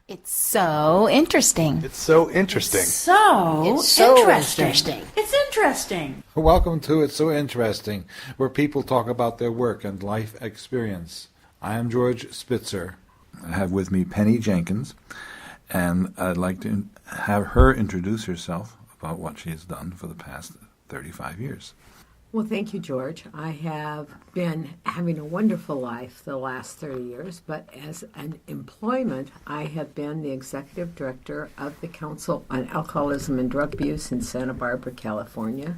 It's so interesting. It's so interesting. It's so interesting. It's interesting. Welcome to It's So Interesting, where people talk about their work and life experience. I am George Spitzer. I have with me Penny Jenkins, and I'd like to have her introduce herself about what she has done for the past 35 years. Well, thank you, George. I have been having a wonderful life the last 30 years, but as an employment, I have been the executive director of the Council on Alcoholism and Drug Abuse in Santa Barbara, California,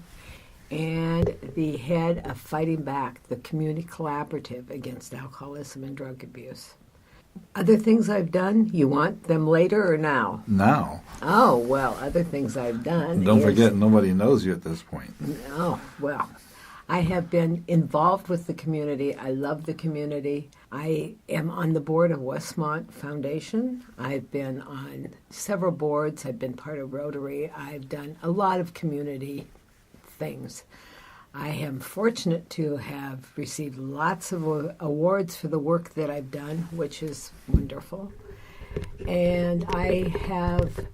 and the head of Fighting Back, the community collaborative against alcoholism and drug abuse. Other things I've done, you want them later or now? Now. Oh, well, other things I've done. Don't forget, nobody knows you at this point. Oh, well, I have been involved with the community. I love the community. I am on the board of Westmont Foundation. I've been on several boards. I've been part of Rotary. I've done a lot of community things. I am fortunate to have received lots of awards for the work that I've done, which is wonderful. And I have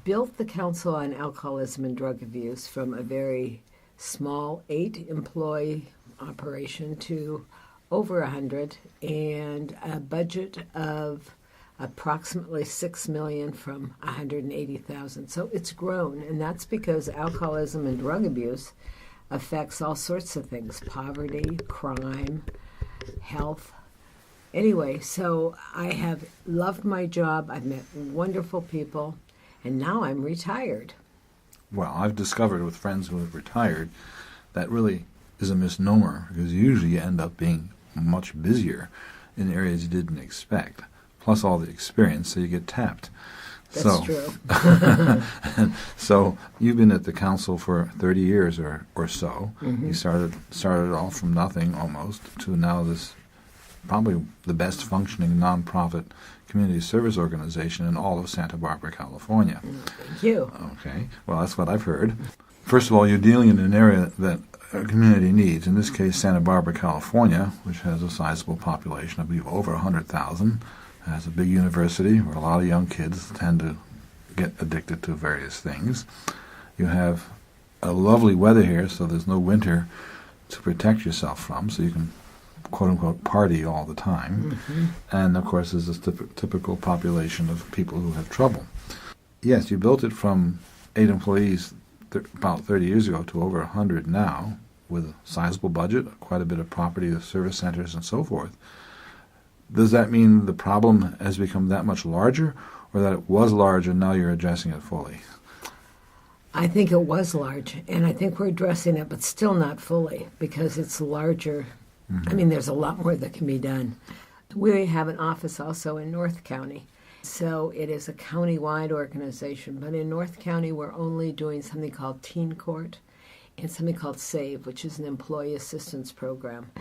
built the Council on Alcoholism and Drug Abuse from a very small 8-employee operation to over 100, and a budget of approximately $6 million from $180,000. So it's grown, and that's because alcoholism and drug abuse affects all sorts of things: poverty, crime, health. Anyway, so I have loved my job. I've met wonderful people, and now I'm retired. Well, I've discovered with friends who have retired that really is a misnomer, because usually you end up being much busier in areas you didn't expect, plus all the experience, so you get tapped. That's true. So you've been at the council for 30 years or so. Mm-hmm. You started off from nothing almost to now this probably the best functioning nonprofit community service organization in all of Santa Barbara, California. Thank you. Okay. Well, that's what I've heard. First of all, you're dealing in an area that a community needs, in this case Santa Barbara, California, which has a sizable population, I believe over 100,000. Has a big university where a lot of young kids tend to get addicted to various things. You have a lovely weather here, so there's no winter to protect yourself from, so you can, quote-unquote, party all the time. Mm-hmm. And, of course, there's a typical population of people who have trouble. Yes, you built it from 8 employees about 30 years ago to over 100 now, with a sizable budget, quite a bit of property, the service centers, and so forth. Does that mean the problem has become that much larger, or that it was large and now you're addressing it fully? I think it was large, and I think we're addressing it, but still not fully, because it's larger. Mm-hmm. I mean, there's a lot more that can be done. We have an office also in North County, so it is a county-wide organization. But in North County, we're only doing something called Teen Court and something called SAVE, which is an employee assistance program.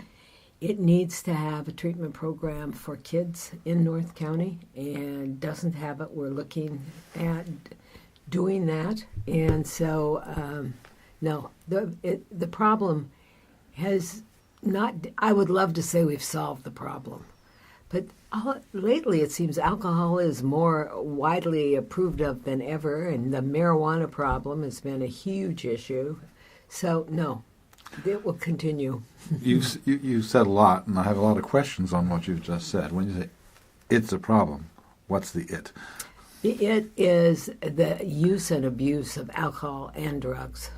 It needs to have a treatment program for kids in North County, and doesn't have it. We're looking at doing that. And so, no, the problem has not, I would love to say we've solved the problem. But lately it seems alcohol is more widely approved of than ever, and the marijuana problem has been a huge issue. So, no. It will continue. You said a lot, and I have a lot of questions on what you've just said. When you say it's a problem, what's the it? The it is the use and abuse of alcohol and drugs.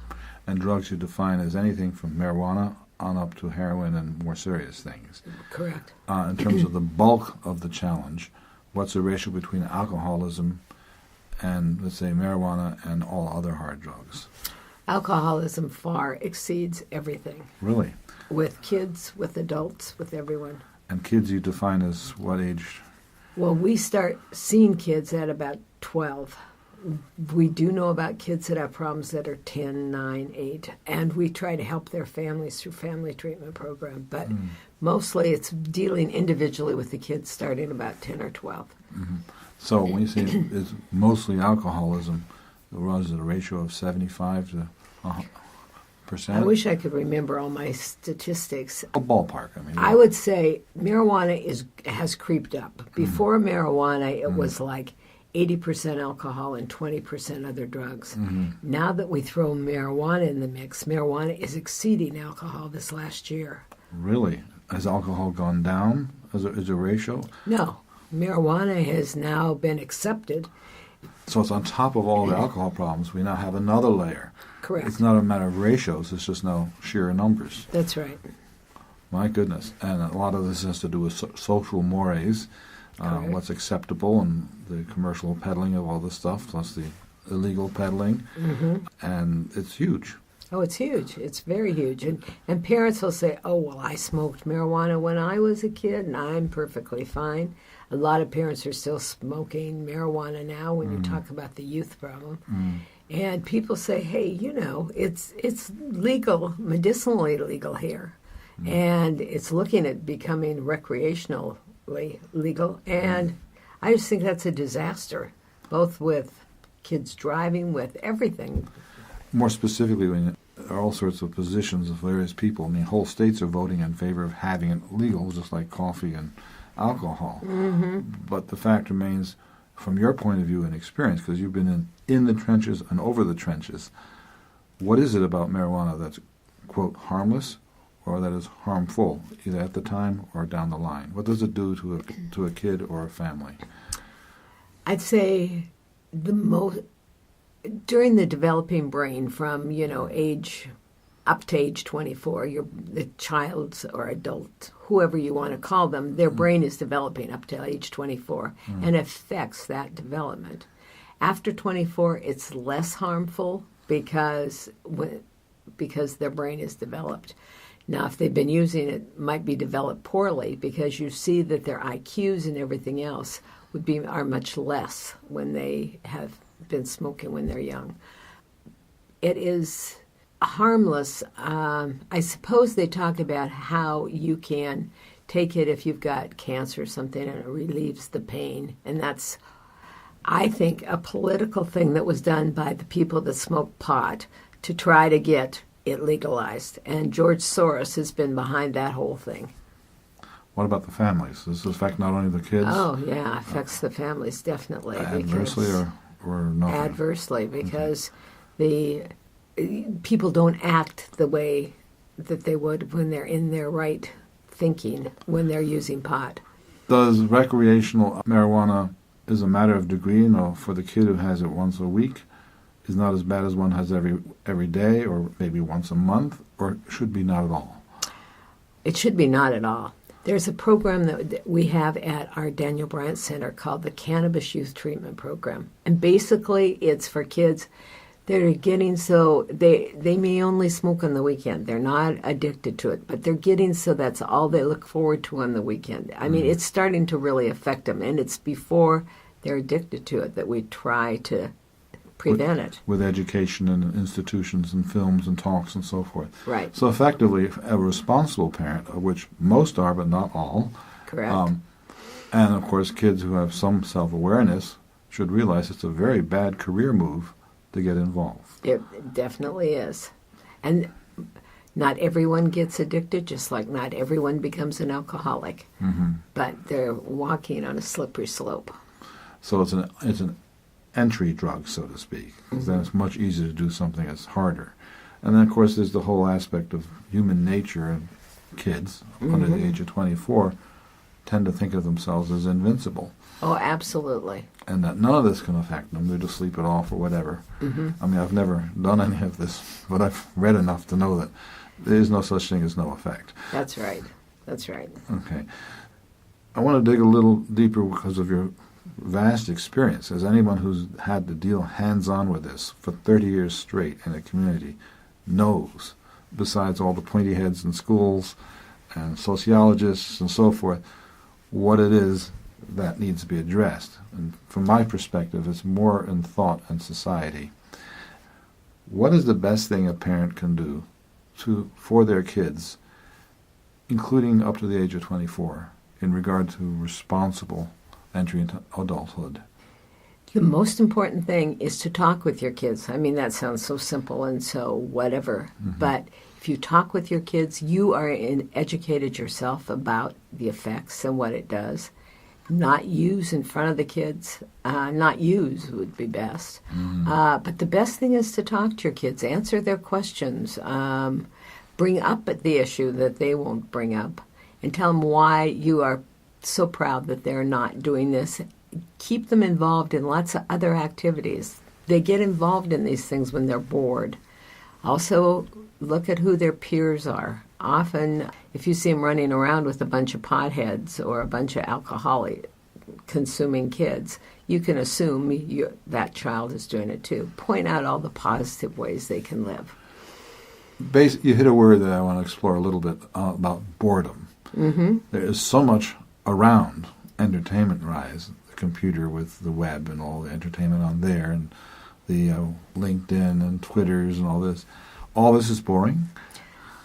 And drugs you define as anything from marijuana on up to heroin and more serious things. Correct. In terms of the bulk of the challenge, what's the ratio between alcoholism and, let's say, marijuana and all other hard drugs? Alcoholism far exceeds everything. Really? With kids, with adults, with everyone. And kids you define as what age? Well, we start seeing kids at about 12. We do know about kids that have problems that are 10, 9, 8, and we try to help their families through family treatment program. But mostly it's dealing individually with the kids starting about 10 or 12. Mm-hmm. So when you say it's mostly alcoholism, was it a ratio of 75 to 100%? I wish I could remember all my statistics. A ballpark, I mean. I would say marijuana has creeped up. Before marijuana, it was like 80% alcohol and 20% other drugs. Now that we throw marijuana in the mix, marijuana is exceeding alcohol this last year. Really? Has alcohol gone down as a ratio? No. Marijuana has now been accepted. So it's on top of all the alcohol problems. We now have another layer. Correct. It's not a matter of ratios. It's just now sheer numbers. That's right. My goodness. And a lot of this has to do with social mores, what's acceptable, and the commercial peddling of all this stuff, plus the illegal peddling. And it's huge. Oh, it's huge. It's very huge. And parents will say, oh, well, I smoked marijuana when I was a kid, and I'm perfectly fine. A lot of parents are still smoking marijuana now when you talk about the youth problem. And people say, hey, you know, it's legal, medicinally legal here. And it's looking at becoming recreationally legal. And I just think that's a disaster, both with kids driving, with everything. More specifically, when there are all sorts of positions of various people. I mean, whole states are voting in favor of having it legal, just like coffee and alcohol. But the fact remains, from your point of view and experience, because you've been in the trenches and over the trenches, what is it about marijuana that's, quote, harmless, or that is harmful, either at the time or down the line? What does it do to a kid or a family? I'd say during the developing brain, from age up to age 24, the child's or adult, whoever you want to call them, their brain is developing up to age 24 and affects that development. After 24, it's less harmful because their brain is developed. Now, if they've been using it, it might be developed poorly, because you see that their IQs and everything else are much less when they have been smoking when they're young. It is harmless. I suppose they talk about how you can take it if you've got cancer or something, and it relieves the pain. And that's, I think, a political thing that was done by the people that smoke pot to try to get it legalized. And George Soros has been behind that whole thing. What about the families? Does this affect not only the kids? Oh, yeah, it affects the families, definitely. Adversely or nothing? Adversely, because the people don't act the way that they would when they're in their right thinking, when they're using pot. Does recreational marijuana is a matter of degree? For the kid who has it once a week, is not as bad as one has every day, or maybe once a month, or should be not at all? It should be not at all. There's a program that we have at our Daniel Bryant Center called the Cannabis Youth Treatment Program. And basically it's for kids that are getting so they may only smoke on the weekend. They're not addicted to it, but they're getting so that's all they look forward to on the weekend. I mean, it's starting to really affect them, and it's before they're addicted to it that we try to prevent it. With education and institutions and films and talks and so forth. Right. So effectively, a responsible parent, of which most are but not all, Correct. And of course kids who have some self-awareness should realize it's a very bad career move to get involved. It definitely is. And not everyone gets addicted, just like not everyone becomes an alcoholic. But they're walking on a slippery slope. So it's an entry drug, so to speak. Then it's much easier to do something that's harder. And then, of course, there's the whole aspect of human nature, and kids under the age of 24 tend to think of themselves as invincible. Oh, absolutely. And that none of this can affect them. They just sleep it off or whatever. I mean, I've never done any of this, but I've read enough to know that there is no such thing as no effect. That's right. That's right. Okay. I want to dig a little deeper because of your vast experience. As anyone who's had to deal hands-on with this for 30 years straight in a community knows, besides all the pointy heads in schools and sociologists and so forth, what it is that needs to be addressed. And from my perspective, it's more in thought and society. What is the best thing a parent can do for their kids, including up to the age of 24, in regard to responsible entry into adulthood? The most important thing is to talk with your kids. I mean, that sounds so simple and so whatever, but if you talk with your kids, you are educated yourself about the effects and what it does. not use in front of the kids. Not use would be best. But the best thing is to talk to your kids, answer their questions, bring up the issue that they won't bring up, and tell them why you are so proud that they're not doing this. Keep them involved in lots of other activities. They get involved in these things when they're bored. Also, look at who their peers are. Often, if you see them running around with a bunch of potheads or a bunch of alcohol-consuming kids, you can assume that child is doing it too. Point out all the positive ways they can live. You hit a word that I want to explore a little bit about boredom. There is so much around entertainment-wise, the computer with the web and all the entertainment on there, and the LinkedIn and Twitters and all this. All this is boring?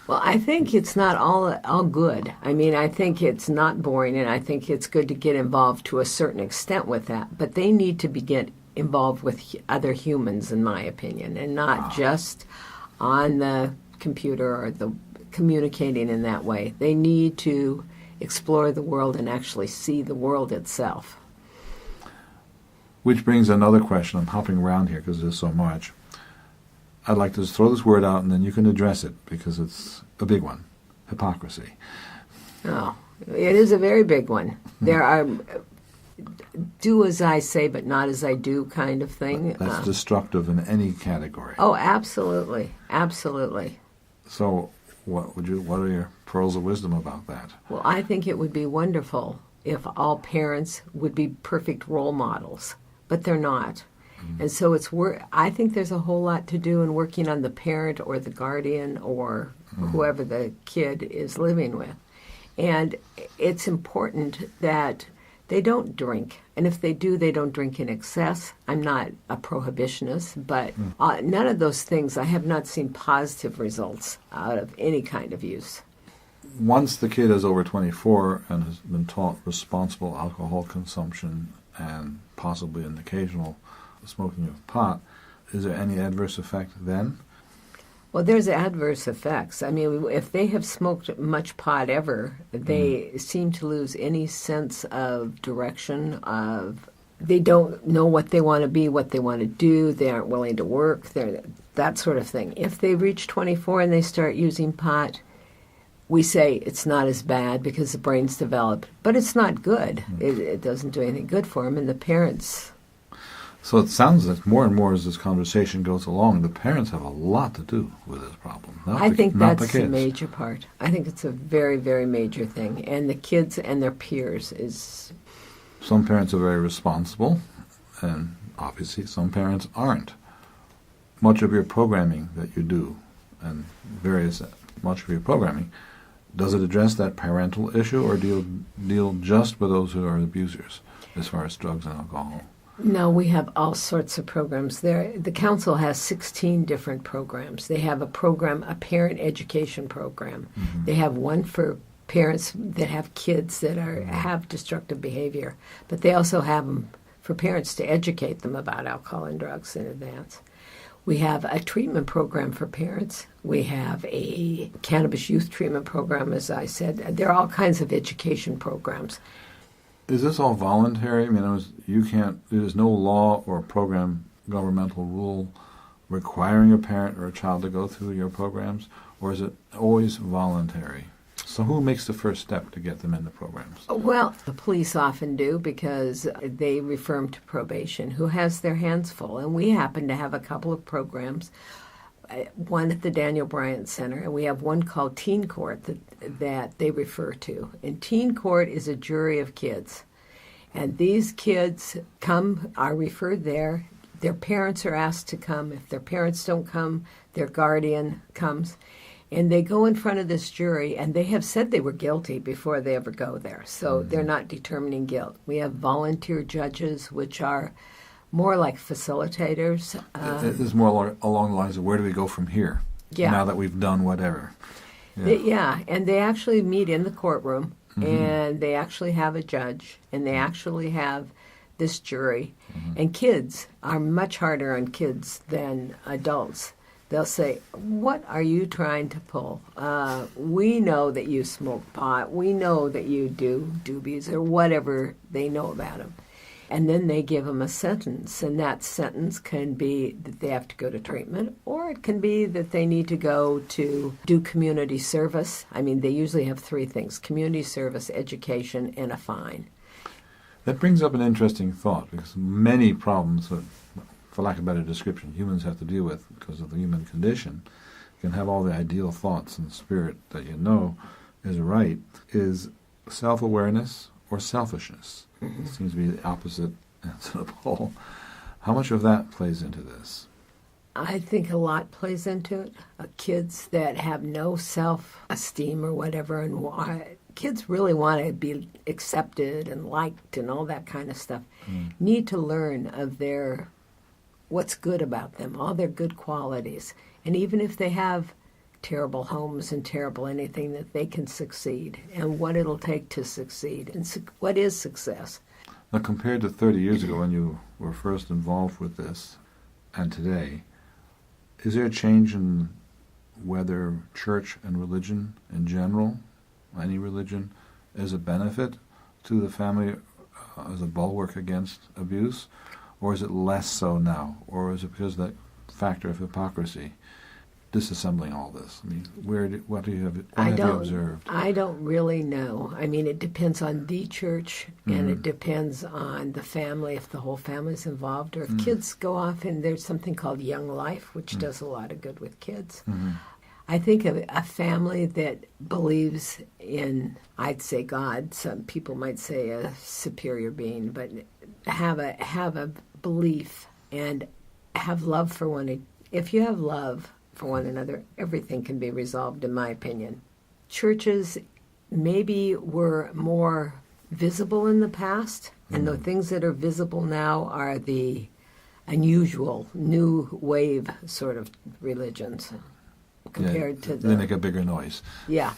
Well, I think it's not all good. I mean, I think it's not boring, and I think it's good to get involved to a certain extent with that. But they need to get involved with other humans, in my opinion, and not just on the computer or the communicating in that way. They need to explore the world and actually see the world itself. Which brings another question. I'm hopping around here because there's so much. I'd like to just throw this word out and then you can address it because it's a big one. Hypocrisy. Oh, it is a very big one. There are do as I say but not as I do kind of thing. That's destructive in any category. Oh, absolutely. Absolutely. So what are your pearls of wisdom about that? Well, I think it would be wonderful if all parents would be perfect role models, but they're not. And so I think there's a whole lot to do in working on the parent or the guardian or whoever the kid is living with. And it's important that they don't drink. And if they do, they don't drink in excess. I'm not a prohibitionist, but none of those things, I have not seen positive results out of any kind of use. Once the kid is over 24 and has been taught responsible alcohol consumption and possibly an occasional smoking of pot, is there any adverse effect then? Well, there's adverse effects. I mean, if they have smoked much pot ever, they seem to lose any sense of direction, they don't know what they want to be, what they want to do, they aren't willing to work, that sort of thing. If they reach 24 and they start using pot, we say it's not as bad because the brain's developed, but it's not good. It doesn't do anything good for them, and the parents... So it sounds like more and more as this conversation goes along, the parents have a lot to do with this problem. I think that's the major part. I think it's a very, very major thing. And the kids and their peers is... Some parents are very responsible, and obviously some parents aren't. Much of your programming that you do, and much of your programming, does it address that parental issue, or do you deal just with those who are abusers as far as drugs and alcohol? No, we have all sorts of programs there. The council has 16 different programs. They have a parent education program. They have one for parents that have kids that have destructive behavior, but they also have them for parents to educate them about alcohol and drugs in advance. We have a treatment program for parents. We have a cannabis youth treatment program, as I said. There are all kinds of education programs. Is this all voluntary? I mean, there's no law or program, governmental rule requiring a parent or a child to go through your programs, or is it always voluntary? So who makes the first step to get them in the programs? Well, the police often do because they refer them to probation, who has their hands full. And we happen to have a couple of programs, one at the Daniel Bryant Center, and we have one called Teen Court that they refer to. And Teen Court is a jury of kids. And these kids are referred there. Their parents are asked to come. If their parents don't come, their guardian comes. And they go in front of this jury, and they have said they were guilty before they ever go there. So they're not determining guilt. We have volunteer judges, which are more like facilitators. It is more along the lines of where do we go from here? Yeah. Now that we've done whatever. And they actually meet in the courtroom, and they actually have a judge, and they actually have this jury. And kids are much harder on kids than adults They'll say, what are you trying to pull? We know that you smoke pot. We know that you do doobies or whatever they know about them. And then they give them a sentence, and that sentence can be that they have to go to treatment, or it can be that they need to go to do community service. I mean, they usually have three things: community service, education, and a fine. That brings up an interesting thought, because many problems that, for lack of a better description, humans have to deal with because of the human condition, can have all the ideal thoughts and spirit that you know is right, is self-awareness or selfishness. It seems to be the opposite ends of the pole. How much of that plays into this? I think a lot plays into it. Kids that have no self-esteem or whatever, and kids really want to be accepted and liked and all that kind of stuff, need to learn of what's good about them, all their good qualities. And even if they have terrible homes and terrible anything, that they can succeed, and what it'll take to succeed, and what is success. Now, compared to 30 years ago when you were first involved with this and today, is there a change in whether church and religion in general, any religion, is a benefit to the family as a bulwark against abuse, or is it less so now, or is it because of that factor of hypocrisy disassembling all this? I mean, what have you observed? I don't really know. I mean, it depends on the church, and it depends on the family, if the whole family's involved, or if kids go off, and there's something called Young Life, which does a lot of good with kids. I think of a family that believes in, I'd say God, some people might say a superior being, but have a belief and have love for one another. If you have love for one another, everything can be resolved, in my opinion. Churches maybe were more visible in the past, and the things that are visible now are the unusual, new wave sort of religions compared to they make a bigger noise. Yeah,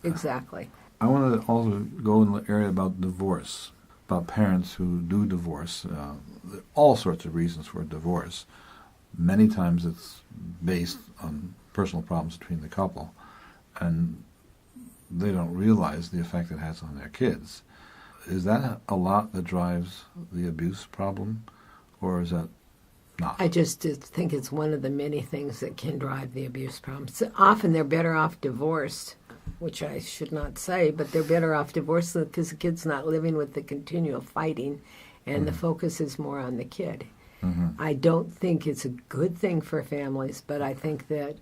exactly. I want to also go in the area about divorce, about parents who do divorce. There are all sorts of reasons for divorce. Many times it's based on personal problems between the couple, and they don't realize the effect it has on their kids. Is that a lot that drives the abuse problem, or is that not? I just think it's one of the many things that can drive the abuse problem. So often they're better off divorced, which I should not say, but they're better off divorced because the kid's not living with the continual fighting, and the focus is more on the kid. I don't think it's a good thing for families, but I think that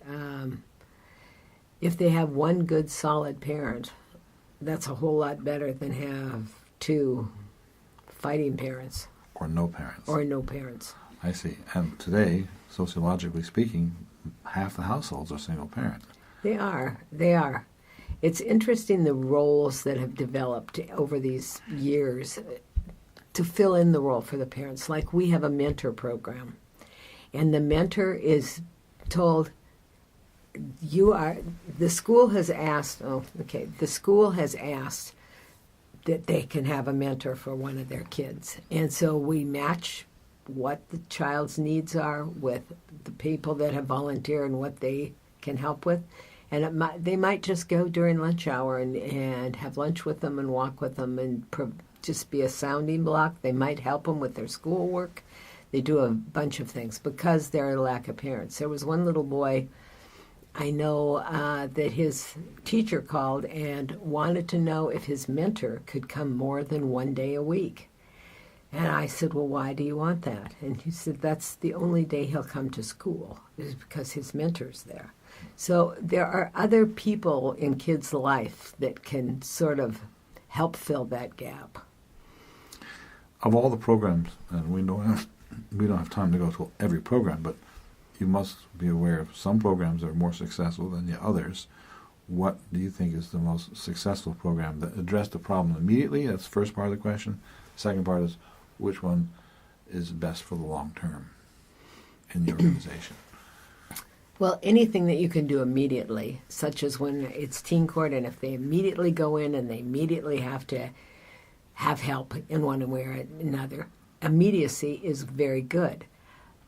if they have one good, solid parent, that's a whole lot better than have two fighting parents. Or no parents. Or no parents. I see. And today, sociologically speaking, half the households are single parent. They are. It's interesting the roles that have developed over these years to fill in the role for the parents. Like we have a mentor program, and the mentor is told, the school has asked that they can have a mentor for one of their kids. And so we match what the child's needs are with the people that have volunteered and what they can help with. And they might just go during lunch hour and have lunch with them and walk with them and just be a sounding block. They might help them with their schoolwork. They do a bunch of things because they're a lack of parents. There was one little boy I know that his teacher called and wanted to know if his mentor could come more than one day a week. And I said, well, why do you want that? And he said, that's the only day he'll come to school, is because his mentor's there. So there are other people in kids' life that can sort of help fill that gap. Of all the programs, and we don't have time to go through every program, but you must be aware of some programs that are more successful than the others. What do you think is the most successful program that addressed the problem immediately? That's the first part of the question. The second part is, which one is best for the long term in the organization? Well, anything that you can do immediately, such as when it's teen court, and if they immediately go in and they immediately have to have help in one way or another, immediacy is very good.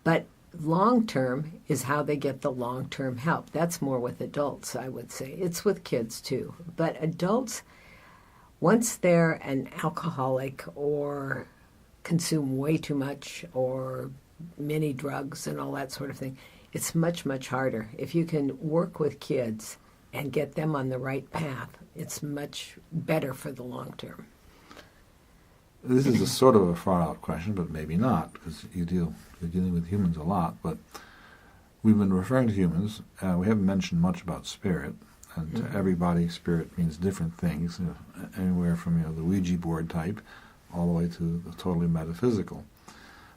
But long-term is how they get the long-term help. That's more with adults, I would say. It's with kids too. But adults, once they're an alcoholic or consume way too much or many drugs and all that sort of thing, it's much, much harder. If you can work with kids and get them on the right path, it's much better for the long term. This is a sort of a far-out question, but maybe not, because you're dealing with humans a lot. But we've been referring to humans. We haven't mentioned much about spirit, and to everybody, spirit means different things, anywhere from the Ouija board type all the way to the totally metaphysical.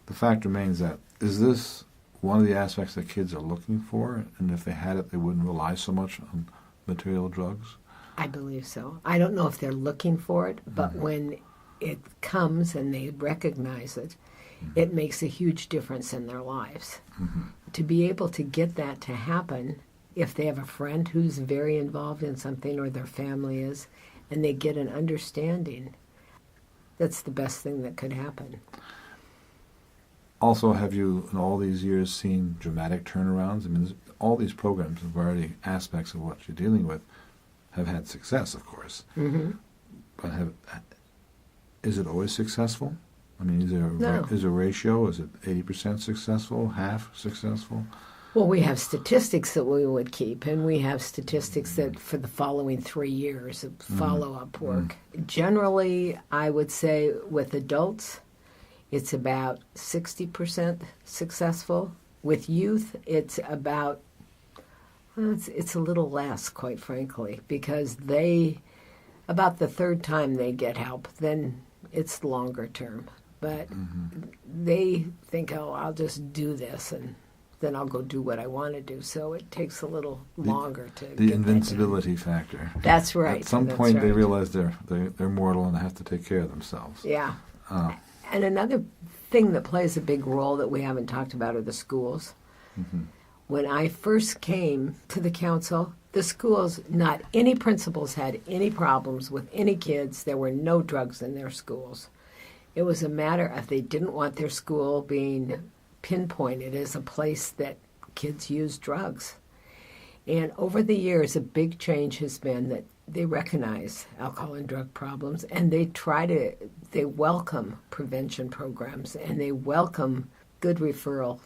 The fact remains that, is this one of the aspects that kids are looking for? And if they had it, they wouldn't rely so much on material drugs? I believe so. I don't know if they're looking for it, but when it comes and they recognize it, it makes a huge difference in their lives. To be able to get that to happen, if they have a friend who's very involved in something or their family is, and they get an understanding, that's the best thing that could happen. Also, have you, in all these years, seen dramatic turnarounds? I mean, all these programs, of already aspects of what you're dealing with, have had success, of course. But is it always successful? I mean, is there a ratio? Is it 80% successful, half successful? Well, we have statistics that we would keep, and we have statistics that for the following 3 years of follow-up work. Generally, I would say with adults, it's about 60% successful. With youth, it's about, it's a little less, quite frankly, because about the third time they get help, then it's longer term. But they think, oh, I'll just do this, and then I'll go do what I want to do. So it takes a little longer to the get invincibility factor. That's right. At some point, they realize they're mortal and they have to take care of themselves. Yeah. And another thing that plays a big role that we haven't talked about are the schools. When I first came to the council, the schools, not any principals had any problems with any kids. There were no drugs in their schools. It was a matter of they didn't want their school being pinpointed as a place that kids use drugs. And over the years, a big change has been that they recognize alcohol and drug problems, and they welcome prevention programs, and they welcome good referral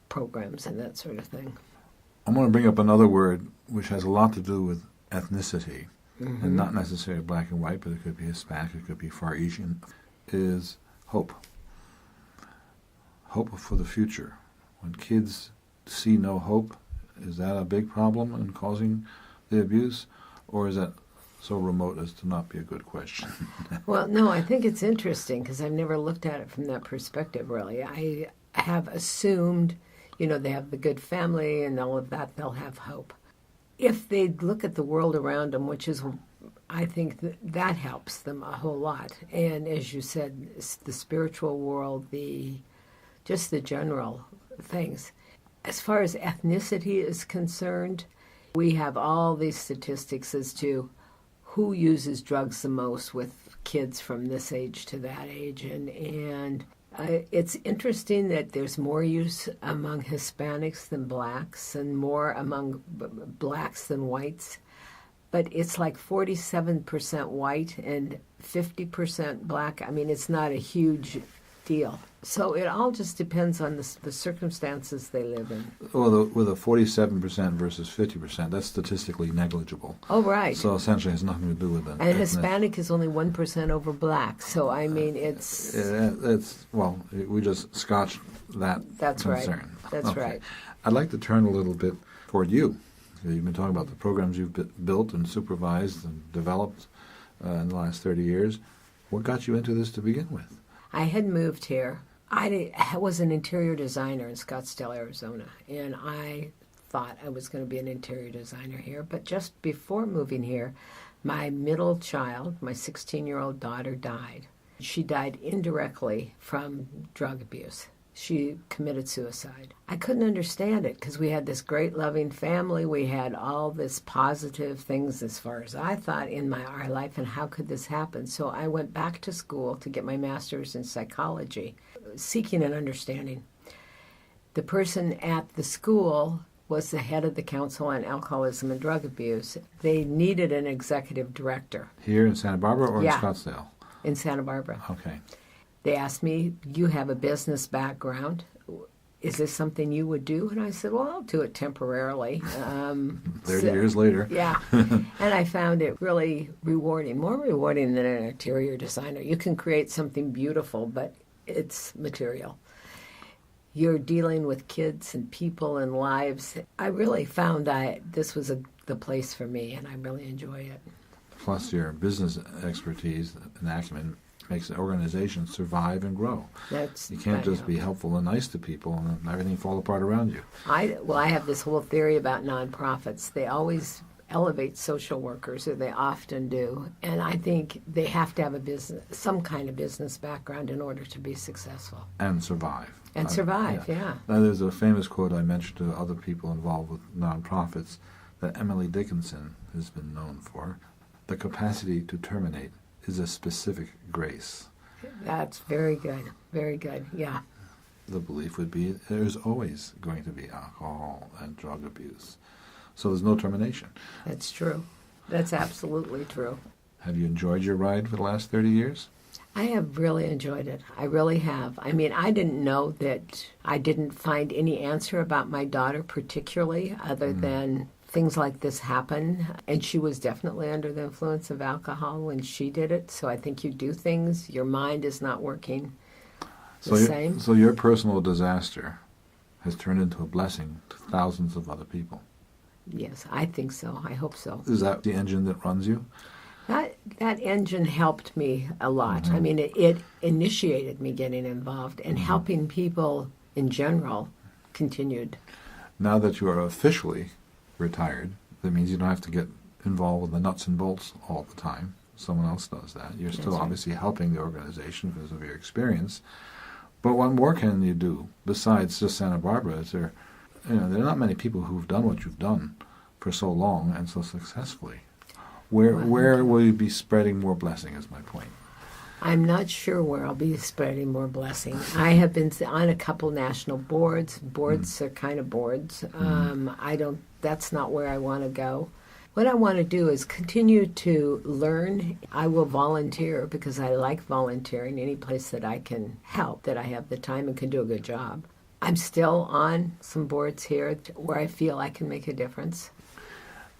programs and that sort of thing. I'm going to bring up another word which has a lot to do with ethnicity, and not necessarily black and white, but it could be Hispanic, it could be Far Asian, is hope. Hope for the future. When kids see no hope, is that a big problem in causing the abuse, or is that so remote as to not be a good question? Well, no, I think it's interesting because I've never looked at it from that perspective, really. I have assumed, they have the good family and all of that, they'll have hope. If they look at the world around them, which is, I think that helps them a whole lot. And as you said, the spiritual world, just the general things. As far as ethnicity is concerned, we have all these statistics as to who uses drugs the most with kids from this age to that age. And it's interesting that there's more use among Hispanics than blacks and more among blacks than whites. But it's like 47% white and 50% black. I mean, it's not a huge deal. So it all just depends on the circumstances they live in. Well, with a 47% versus 50%, that's statistically negligible. Oh, right. So essentially it has nothing to do with that. And Hispanic is only 1% over black. So, I mean, it's... we just scotched that That's concern. Right. That's okay. right. I'd like to turn a little bit toward you. You've been talking about the programs you've built and supervised and developed in the last 30 years. What got you into this to begin with? I had moved here. I was an interior designer in Scottsdale, Arizona, and I thought I was going to be an interior designer here. But just before moving here, my middle child, my 16-year-old daughter, died. She died indirectly from drug abuse. She committed suicide. I couldn't understand it because we had this great loving family. We had all this positive things as far as I thought in our life, and how could this happen? So I went back to school to get my master's in psychology, seeking an understanding. The person at the school was the head of the Council on Alcoholism and Drug Abuse. They needed an executive director. Here in Santa Barbara or Yeah. in Scottsdale? In Santa Barbara. Okay. They asked me, you have a business background. Is this something you would do? And I said, well, I'll do it temporarily. 30 years later. Yeah. And I found it really rewarding, more rewarding than an interior designer. You can create something beautiful, but it's material. You're dealing with kids and people and lives. I really found that this was the place for me, and I really enjoy it. Plus your business expertise and acumen makes the organization survive and grow. You can't just be helpful and nice to people and everything fall apart around you. I have this whole theory about nonprofits. They always elevate social workers, or they often do. And I think they have to have some kind of business background in order to be successful. And survive. And survive, yeah. Now, there's a famous quote I mentioned to other people involved with nonprofits that Emily Dickinson has been known for. The capacity to terminate is a specific grace. That's very good. Very good, yeah. The belief would be there's always going to be alcohol and drug abuse. So there's no termination. That's true. That's absolutely true. Have you enjoyed your ride for the last 30 years? I have really enjoyed it. I really have. I mean, I didn't know that I didn't find any answer about my daughter particularly, other than things like this happen. And she was definitely under the influence of alcohol when she did it. So I think you do things, your mind is not working the same. So your personal disaster has turned into a blessing to thousands of other people. Yes, I think so. I hope so. Is that the engine that runs you? That engine helped me a lot. I mean, it initiated me getting involved, and helping people in general continued. Now that you are officially retired, that means you don't have to get involved with the nuts and bolts all the time. Someone else does that. You're still obviously helping the organization because of your experience. But what more can you do besides just Santa Barbara? There are not many people who've done what you've done for so long and so successfully. Where will you be spreading more blessing is my point. I'm not sure where I'll be spreading more blessing. I have been on a couple national boards. Boards are kind of boards. That's not where I want to go. What I want to do is continue to learn. I will volunteer because I like volunteering any place that I can help, that I have the time and can do a good job. I'm still on some boards here where I feel I can make a difference.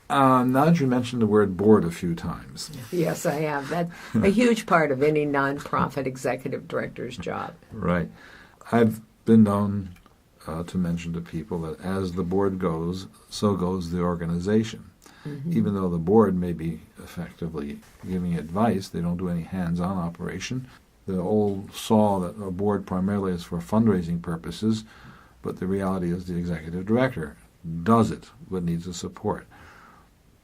Now that you mentioned the word board a few times. Yes, I have. That's a huge part of any nonprofit executive director's job. Right. I've been known to mention to people that as the board goes, so goes the organization. Even though the board may be effectively giving advice, they don't do any hands-on operation. The old saw that a board primarily is for fundraising purposes, but the reality is the executive director does it, but needs the support.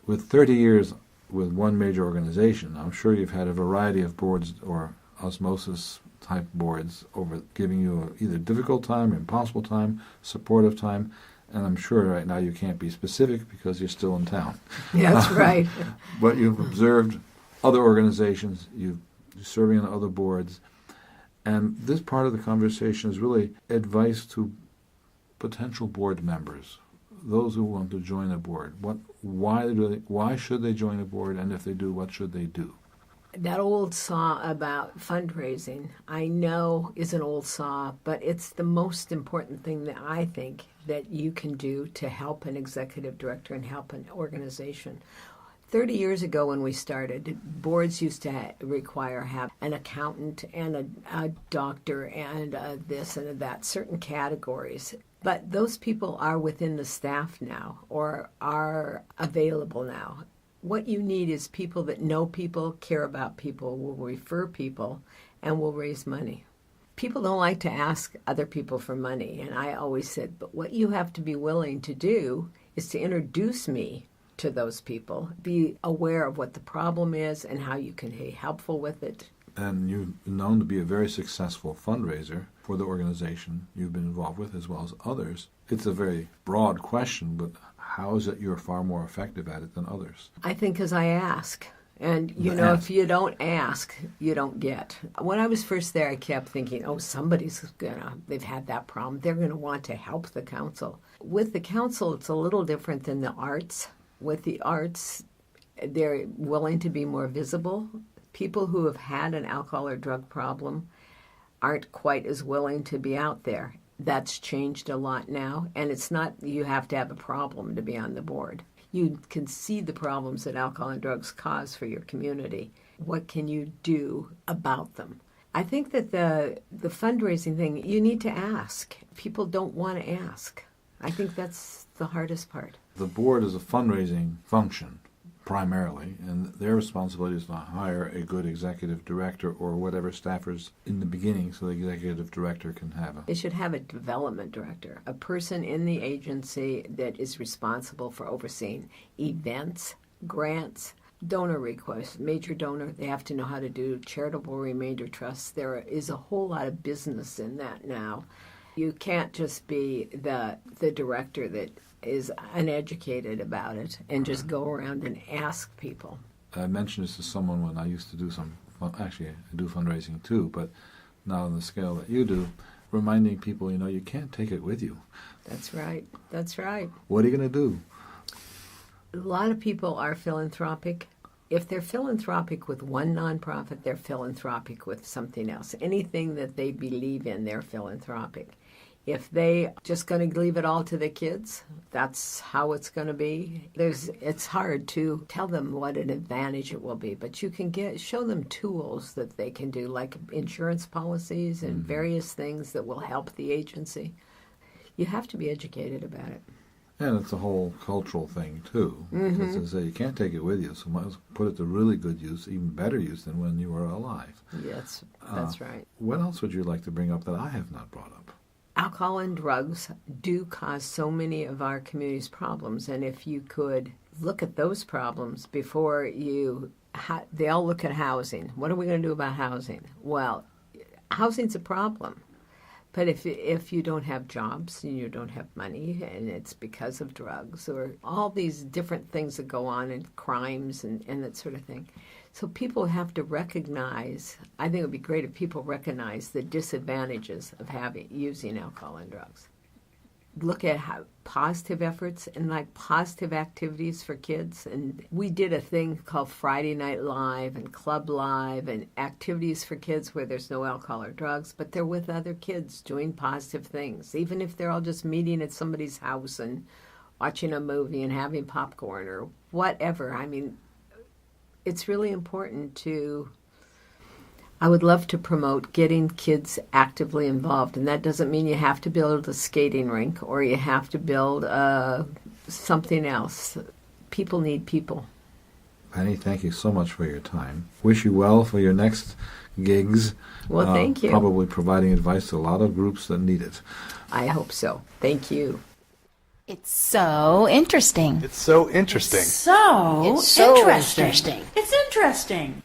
With 30 years with one major organization, I'm sure you've had a variety of boards or osmosis-type boards over giving you either difficult time, impossible time, supportive time, and I'm sure right now you can't be specific because you're still in town. Yeah, that's right. But you've observed other organizations, you're serving on other boards, and this part of the conversation is really advice to potential board members, those who want to join a board. Why should they join a board, and if they do, what should they do? That old saw about fundraising, I know is an old saw, but it's the most important thing that I think that you can do to help an executive director and help an organization. 30 years ago when we started, boards used to have an accountant and a doctor and this and that, certain categories. But those people are within the staff now or are available now. What you need is people that know people, care about people, will refer people, and will raise money. People don't like to ask other people for money, and I always said, but what you have to be willing to do is to introduce me to those people, be aware of what the problem is and how you can be helpful with it. And you've been known to be a very successful fundraiser for the organization you've been involved with as well as others. It's a very broad question, but how is it you're far more effective at it than others? I think as I ask, And, you know, if you don't ask, you don't get. When I was first there, I kept thinking, oh, they've had that problem. They're going to want to help the council. With the council, it's a little different than the arts. With the arts, they're willing to be more visible. People who have had an alcohol or drug problem aren't quite as willing to be out there. That's changed a lot now. And it's not you have to have a problem to be on the board. You can see the problems that alcohol and drugs cause for your community. What can you do about them? I think that the fundraising thing, you need to ask. People don't want to ask. I think that's the hardest part. The board is a fundraising function, primarily, and their responsibility is to hire a good executive director or whatever staffers in the beginning so the executive director can have They should have a development director, a person in the agency that is responsible for overseeing events, grants, donor requests, major donor. They have to know how to do charitable remainder trusts. There is a whole lot of business in that now. You can't just be the director that is uneducated about it and just go around and ask people. I mentioned this to someone when I used to do I do fundraising too, but not on the scale that you do, reminding people, you can't take it with you. That's right. That's right. What are you going to do? A lot of people are philanthropic. If they're philanthropic with one nonprofit, they're philanthropic with something else. Anything that they believe in, they're philanthropic. If they just going to leave it all to the kids, that's how it's going to be. It's hard to tell them what an advantage it will be, but you can show them tools that they can do, like insurance policies and various things that will help the agency. You have to be educated about it. And it's a whole cultural thing, too. Because as I say, you can't take it with you, so might as well put it to really good use, even better use than when you were alive. Yes, that's right. What else would you like to bring up that I have not brought up? Alcohol and drugs do cause so many of our community's problems, and if you could look at those problems before they all look at housing. What are we going to do about housing? Well, housing's a problem. But if you don't have jobs and you don't have money and it's because of drugs or all these different things that go on and crimes and that sort of thing. So people have to recognize, I think it would be great if people recognize the disadvantages of using alcohol and drugs. Look at how positive efforts and like positive activities for kids. And we did a thing called Friday Night Live and Club Live and activities for kids where there's no alcohol or drugs, but they're with other kids doing positive things, even if they're all just meeting at somebody's house and watching a movie and having popcorn or whatever. I mean, it's really important I would love to promote getting kids actively involved, and that doesn't mean you have to build a skating rink or you have to build something else. People need people. Penny, thank you so much for your time. Wish you well for your next gigs. Well, thank you. Probably providing advice to a lot of groups that need it. I hope so. Thank you. It's so interesting. It's so interesting. So It's so interesting. interesting. It's interesting.